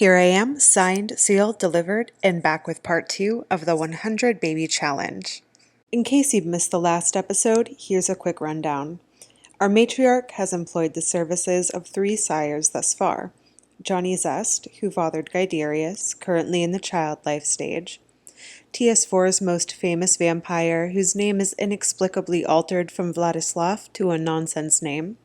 Here I am, signed, sealed, delivered, and back with part 2 of the 100 Baby Challenge. In case you've missed the last episode, here's a quick rundown. Our matriarch has employed the services of 3 sires thus far. Johnny Zest, who fathered Guiderius, currently in the child life stage. TS4's most famous vampire, whose name is inexplicably altered from Vladislav to a nonsense name.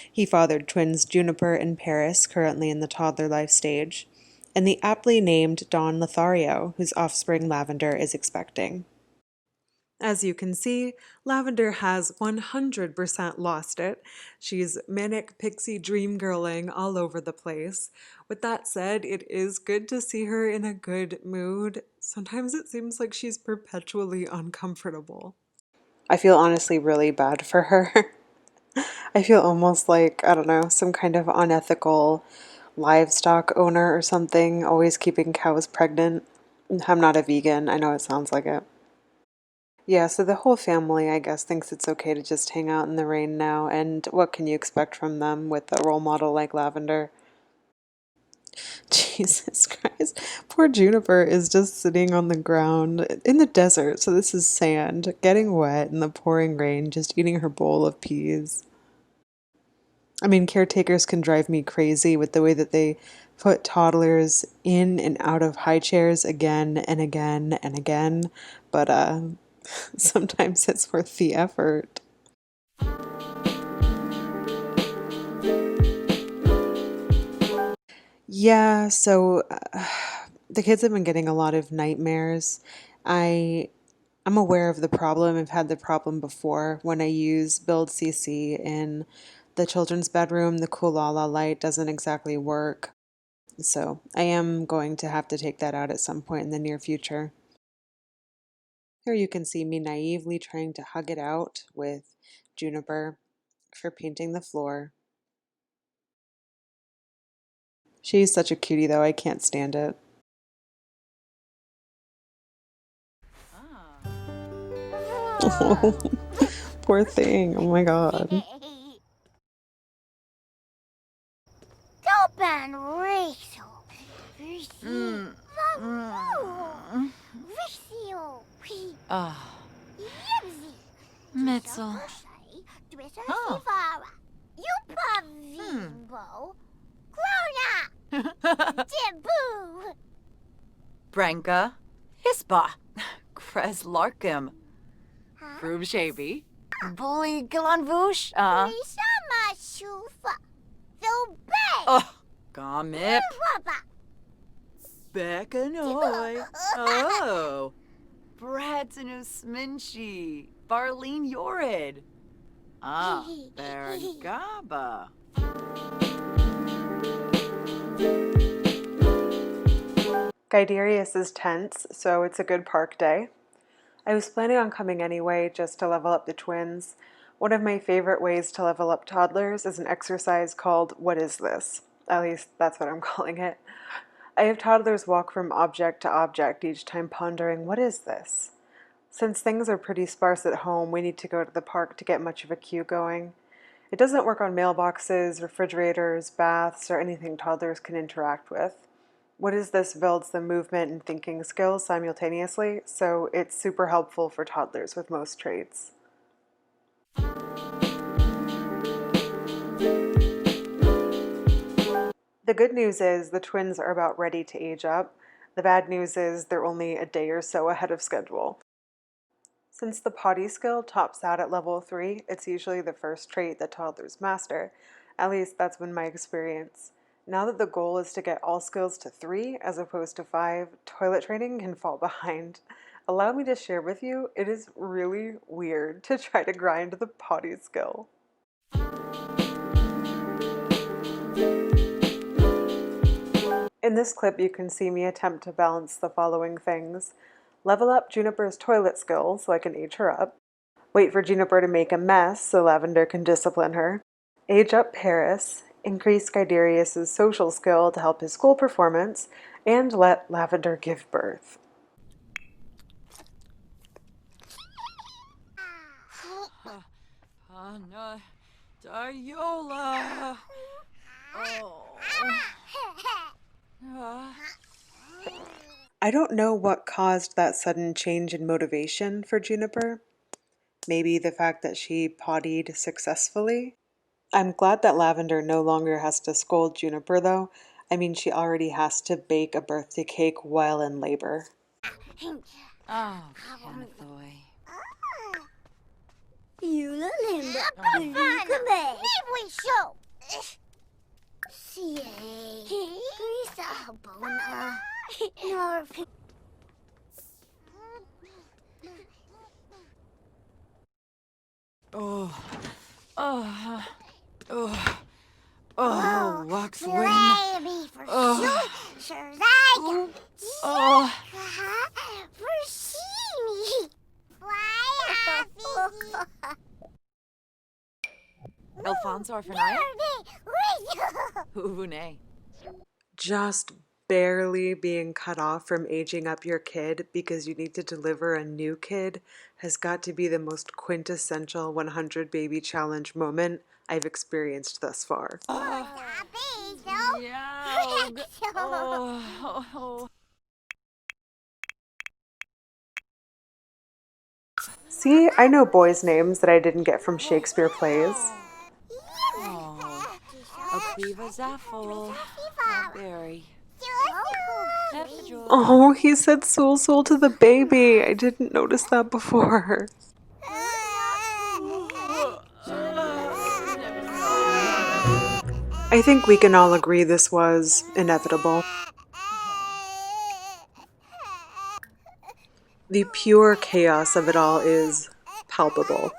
He fathered twins Juniper and Paris, currently in the toddler life stage, and the aptly named Don Lothario, whose offspring Lavender is expecting. As you can see, Lavender has 100% lost it. She's manic pixie dream girling all over the place. With that said, it is good to see her in a good mood. Sometimes it seems like she's perpetually uncomfortable. I feel honestly really bad for her. I feel almost like, I don't know, some kind of unethical livestock owner or something, always keeping cows pregnant. I'm not a vegan, I know it sounds like it. Yeah, so the whole family, I guess, thinks it's okay to just hang out in the rain now, and what can you expect from them with a role model like Lavender? Jesus Christ. Poor Juniper is just sitting on the ground in the desert, so this is sand, getting wet in the pouring rain, just eating her bowl of peas. I mean, caretakers can drive me crazy with the way that they put toddlers in and out of high chairs again and again and again, but sometimes it's worth the effort. Yeah, so the kids have been getting a lot of nightmares. I'm aware of the problem. I've had the problem before when I use Build CC in the children's bedroom. The Kulala light doesn't exactly work. So I am going to have to take that out at some point in the near future. Here you can see me naively trying to hug it out with Juniper for painting the floor. She's such a cutie though, I can't stand it. Oh, poor thing, oh my god. Mitzel. Oh. Branka. Hispa. Krez Larkim. Rube Shavy. Bully Gilanvush. Oh, Gomip. Beckanoy. Oh. Bradzinus Minchi. Barleen Yorid. Bergaba. Guiderius is tense, so it's a good park day. I was planning on coming anyway just to level up the twins. One of my favorite ways to level up toddlers is an exercise called What Is This? At least that's what I'm calling it. I have toddlers walk from object to object each time pondering, what is this? Since things are pretty sparse at home, we need to go to the park to get much of a queue going. It doesn't work on mailboxes, refrigerators, baths, or anything toddlers can interact with. What is this builds the movement and thinking skills simultaneously, so it's super helpful for toddlers with most traits. The good news is the twins are about ready to age up. The bad news is they're only a day or so ahead of schedule. Since the potty skill tops out at level 3, it's usually the first trait that toddlers master. At least that's been my experience. Now that the goal is to get all skills to 3 as opposed to 5, toilet training can fall behind. Allow me to share with you, it is really weird to try to grind the potty skill. In this clip, you can see me attempt to balance the following things. Level up Juniper's toilet skill so I can age her up. Wait for Juniper to make a mess so Lavender can discipline her. Age up Paris. Increase Guiderius' social skill to help his school performance. And let Lavender give birth. Diola. Oh. I don't know what caused that sudden change in motivation for Juniper. Maybe the fact that she pottied successfully? I'm glad that Lavender no longer has to scold Juniper, though. I mean, she already has to bake a birthday cake while in labor. Oh, Canathoy. Oh, oh, oh, oh, Waxwin. Oh, oh. Alfonso Orphanaya? Huvune. Just barely being cut off from aging up your kid because you need to deliver a new kid has got to be the most quintessential 100 baby challenge moment I've experienced thus far. Yaug. Oh. See, I know boys' names that I didn't get from Shakespeare plays. Oh. Aquiva Zaffel. Berry. Oh, he said soul soul to the baby. I didn't notice that before. I think we can all agree this was inevitable. The pure chaos of it all is palpable.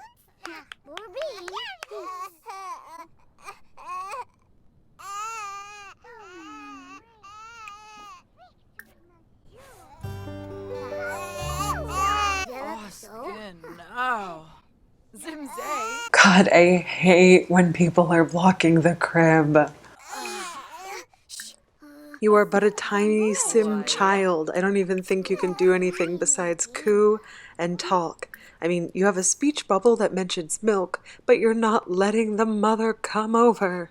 No. Zimzay. God, I hate when people are blocking the crib. You are but a tiny sim child. I don't even think you can do anything besides coo and talk. I mean, you have a speech bubble that mentions milk, but you're not letting the mother come over.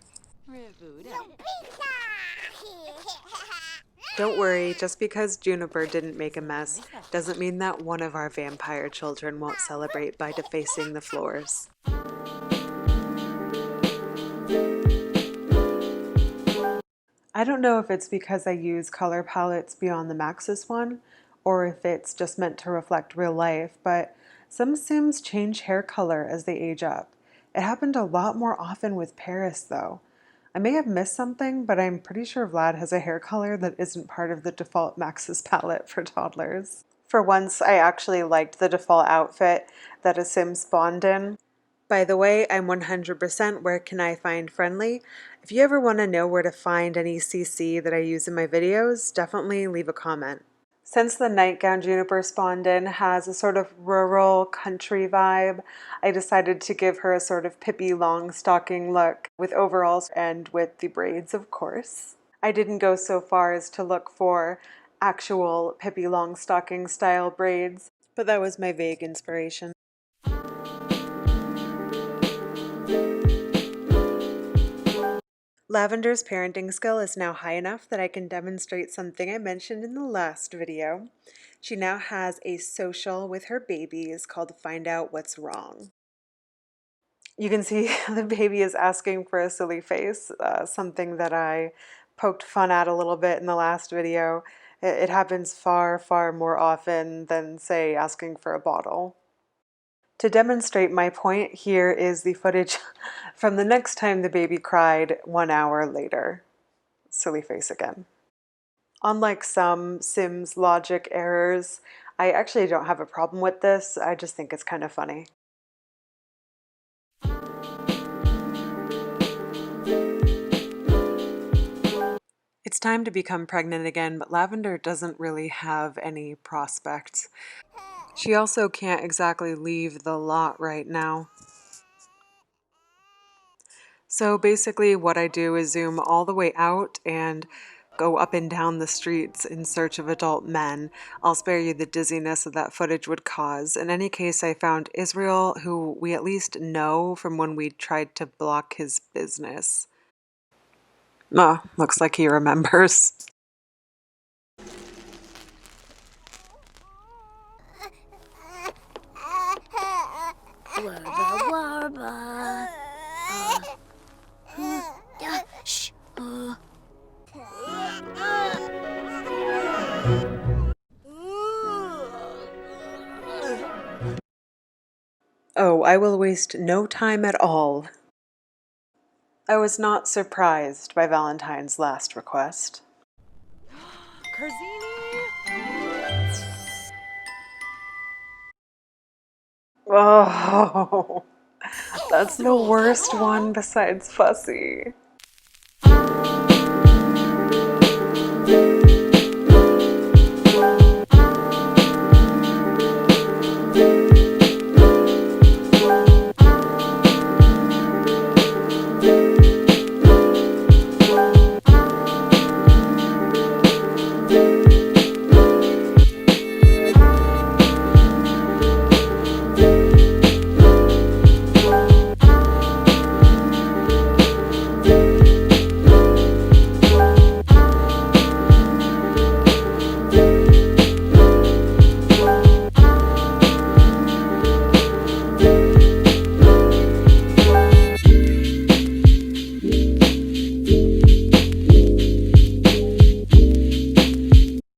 Don't worry, just because Juniper didn't make a mess doesn't mean that one of our vampire children won't celebrate by defacing the floors. I don't know if it's because I use color palettes beyond the Maxis one, or if it's just meant to reflect real life, but some Sims change hair color as they age up. It happened a lot more often with Paris, though. I may have missed something, but I'm pretty sure Vlad has a hair color that isn't part of the default Maxis palette for toddlers. For once, I actually liked the default outfit that a Sim spawned in. By the way, I'm 100% where can I find friendly. If you ever want to know where to find any CC that I use in my videos, definitely leave a comment. Since the nightgown Juniper spawned in has a sort of rural country vibe, I decided to give her a sort of Pippi Longstocking look with overalls and with the braids, of course. I didn't go so far as to look for actual Pippi Longstocking style braids, but that was my vague inspiration. Lavender's parenting skill is now high enough that I can demonstrate something I mentioned in the last video. She now has a social with her babies called Find Out What's Wrong. You can see the baby is asking for a silly face, something that I poked fun at a little bit in the last video. It happens far, far more often than, say, asking for a bottle. To demonstrate my point, here is the footage from the next time the baby cried 1 hour later. Silly face again. Unlike some Sims logic errors, I actually don't have a problem with this. I just think it's kind of funny. It's time to become pregnant again, but Lavender doesn't really have any prospects. She also can't exactly leave the lot right now. So basically what I do is zoom all the way out and go up and down the streets in search of adult men. I'll spare you the dizziness that footage would cause. In any case, I found Israel, who we at least know from when we tried to block his business. Oh, looks like he remembers. Warba. Shh. Oh, I will waste no time at all. I was not surprised by Valentine's last request. Karzini? Oh, that's the worst one besides Fussy.